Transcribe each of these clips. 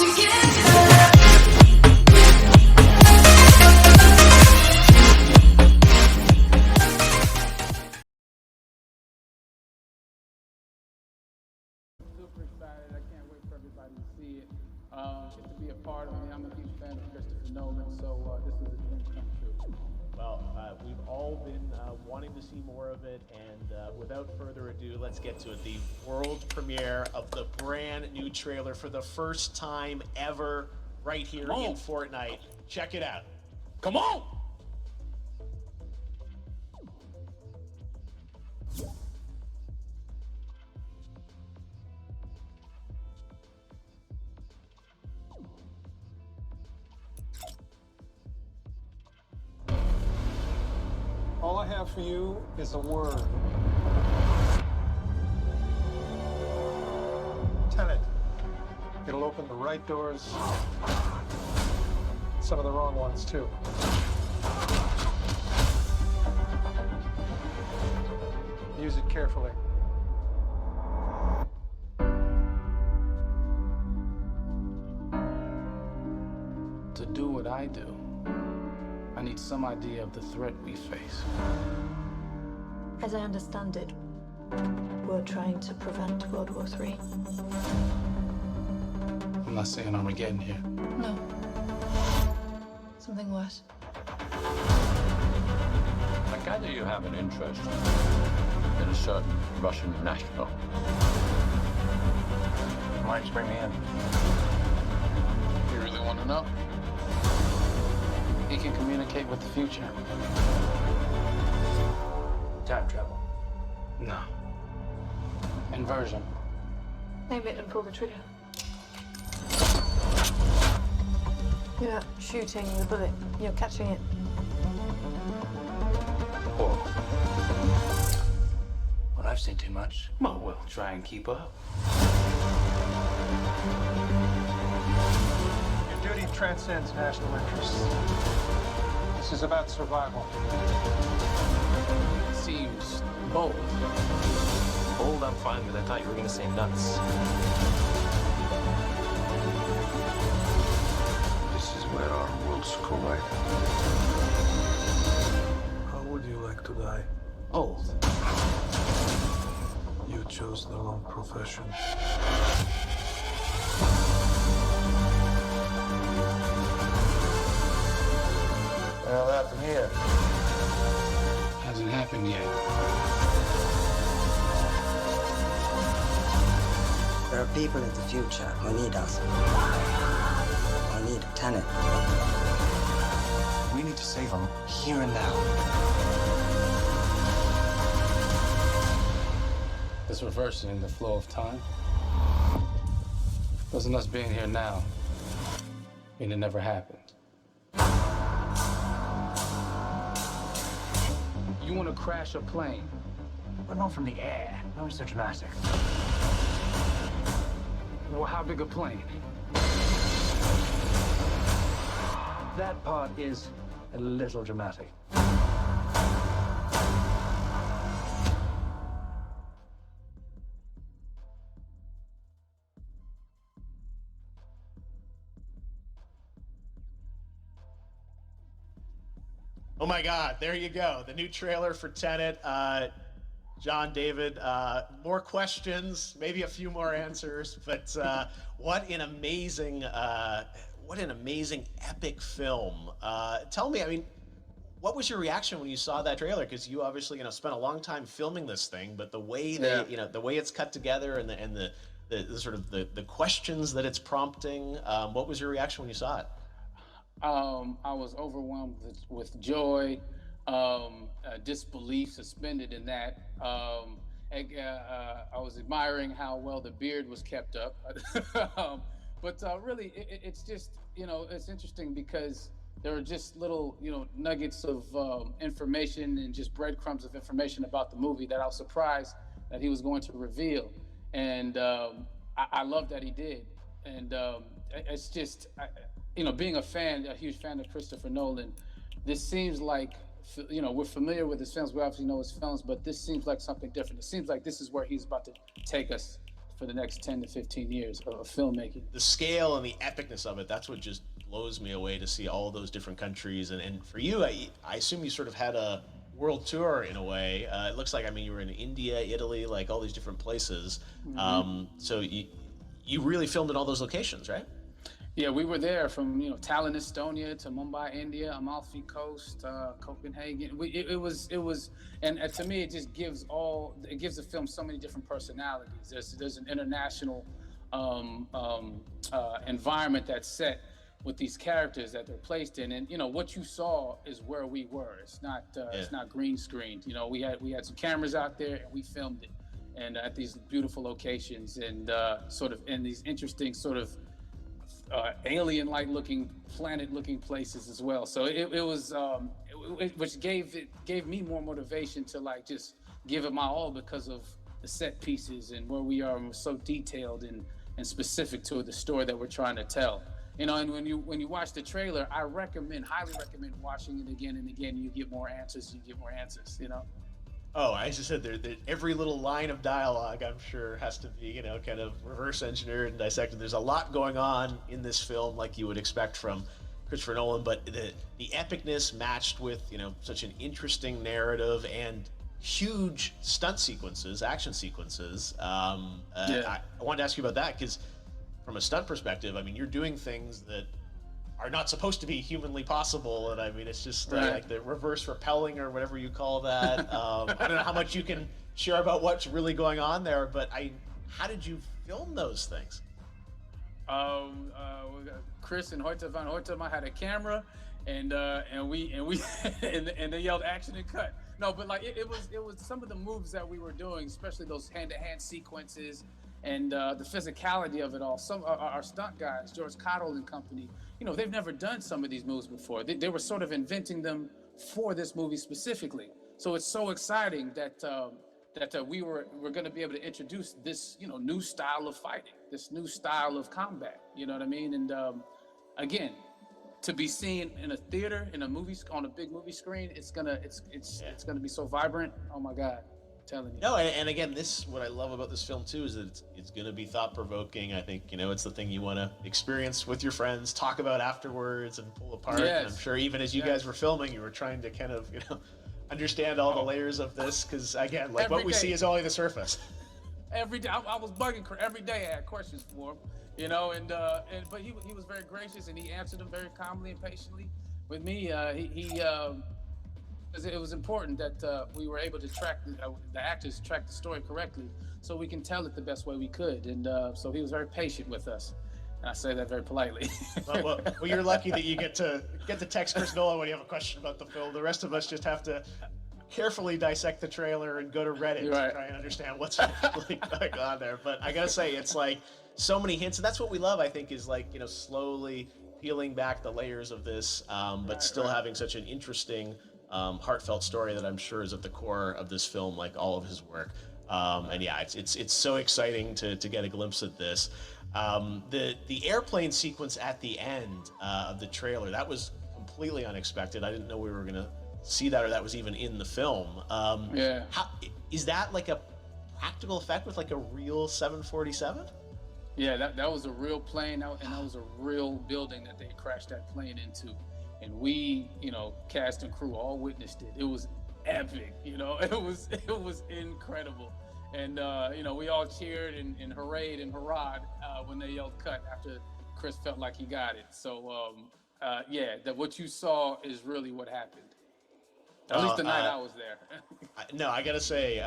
Super excited. I can't wait for everybody to see it. Get to be a part of it. I'm a huge fan of Christopher Nolan, so this is a dream come true. Well, we've all been wanting to see more of it, and without further ado, let's get to it. The world premiere of the brand new trailer for the first time ever right here in Fortnite. Check it out. Come on! All I have for you is a word. Tenet. It'll open the right doors, some of the wrong ones, too. Use it carefully. To do what I do, I need some idea of the threat we face. As I understand it, we're trying to prevent World War III. I'm not saying Armageddon here. No. Something worse. I gather you have an interest in a certain Russian national. Why don't you bring me in? You really want to know? He can communicate with the future. Time travel. No. Inversion. Name it and pull the trigger. You're not shooting the bullet, you're catching it. Whoa. Well, I've seen too much. Well, we'll try and keep up. Your duty transcends national interests. This is about survival. Seems bold. Bold, I'm fine with. I thought you were going to say nuts. This is where our worlds collide. How would you like to die? Old. You chose the wrong profession. Well, that's here. Hasn't happened yet. There are people in the future who need us. Who need Tenet. We need to save them here and now. It's reversing the flow of time. Doesn't us being here now mean it never happened? You want to crash a plane? But not from the air. That was so dramatic. Well, how big a plane? That part is a little dramatic. Oh my God, there you go. The new trailer for Tenet. John, David, more questions, maybe a few more answers, but what an amazing epic film. Tell me, I mean, what was your reaction when you saw that trailer? Because you obviously, spent a long time filming this thing, but the way the way it's cut together and the sort of the questions that it's prompting, what was your reaction when you saw it? I was overwhelmed with joy, disbelief, suspended in that. I was admiring how well the beard was kept up. But really, it's just, it's interesting because there are just little, nuggets of information and just breadcrumbs of information about the movie that I was surprised that he was going to reveal. And I love that he did. And it's just, being a huge fan of Christopher Nolan, this seems like, we're familiar with his films. We obviously know his films, but this seems like something different. It seems like this is where he's about to take us for the next 10 to 15 years of filmmaking. The scale and the epicness of it—that's what just blows me away to see all those different countries. And for you, I assume you sort of had a world tour in a way. It looks like, I mean, you were in India, Italy, like all these different places. So you really filmed in all those locations, right? Yeah, we were there from Tallinn, Estonia, to Mumbai, India, Amalfi Coast, Copenhagen. It was, and to me, it just gives the film so many different personalities. There's an international environment that's set with these characters that they're placed in, and what you saw is where we were. It's not green screened. We had some cameras out there and we filmed it, and at these beautiful locations, and sort of in these interesting sort of alien-like looking, planet-looking places as well. So it was, which gave me more motivation to like just give it my all because of the set pieces and where we are, and we're so detailed and specific to the story that we're trying to tell. And when you watch the trailer, I highly recommend watching it again and again. You get more answers. Oh, I just said every little line of dialogue, I'm sure, has to be, kind of reverse engineered and dissected. There's a lot going on in this film, like you would expect from Christopher Nolan, but the epicness matched with, such an interesting narrative and huge stunt sequences, action sequences. I wanted to ask you about that because from a stunt perspective, I mean, you're doing things that are not supposed to be humanly possible, and I mean, it's just like the reverse rappelling or whatever you call that. I don't know how much you can share about what's really going on there, but how did you film those things? Chris and Hoyte van Hoytema had a camera, and they yelled action and cut. No, but like it was some of the moves that we were doing, especially those hand-to-hand sequences, and the physicality of it all. Some our stunt guys, George Cottle and company, they've never done some of these moves before. They were sort of inventing them for this movie specifically. So it's so exciting that we're going to be able to introduce this new style of fighting, this new style of combat. You know what I mean? And again, to be seen in a theater, in a movie, on a big movie screen, it's gonna be so vibrant. Oh my God. Telling you. No, and again, what I love about this film too is that it's going to be thought-provoking. I think it's the thing you want to experience with your friends, talk about afterwards, and pull apart. Yes. And I'm sure even as you guys were filming, you were trying to kind of understand all the layers of this, because again, like what we see is only the surface. Every day, I was bugging every day. I had questions for him, but he was very gracious, and he answered them very calmly and patiently with me. It was important that we were able to track the actors track the story correctly, so we can tell it the best way we could. And so he was very patient with us, and I say that very politely. well, you're lucky that you get to text Chris Nolan when you have a question about the film. The rest of us just have to carefully dissect the trailer and go to Reddit to try and understand what's really going on there. But I gotta say, it's like so many hints, and that's what we love. I think is like slowly peeling back the layers of this, but still having such an interesting, heartfelt story that I'm sure is at the core of this film, like all of his work. And yeah, it's so exciting to get a glimpse at this. The airplane sequence at the end of the trailer, that was completely unexpected. I didn't know we were gonna see that, or that was even in the film. How is that, like a practical effect with like a real 747? Yeah, that was a real plane, and that was a real building that they crashed that plane into. And we, cast and crew all witnessed it. It was epic, it was incredible. And, we all cheered and hurrayed and hurrahed when they yelled cut after Chris felt like he got it. So, that what you saw is really what happened. At least the night I was there. No, I gotta say,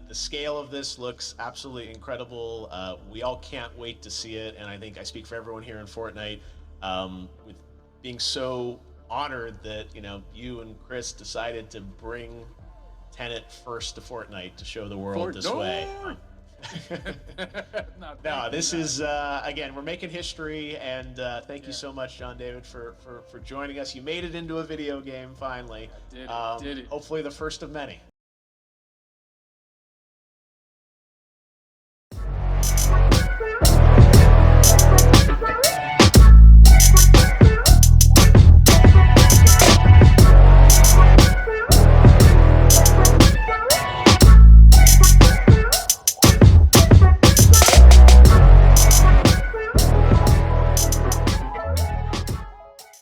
the scale of this looks absolutely incredible. We all can't wait to see it. And I think I speak for everyone here in Fortnite, with being so honored that you and Chris decided to bring Tenet first to Fortnite to show the world this way. No, this is again, we're making history, and thank you so much, John David, for joining us. You made it into a video game finally. I did it. Hopefully the first of many.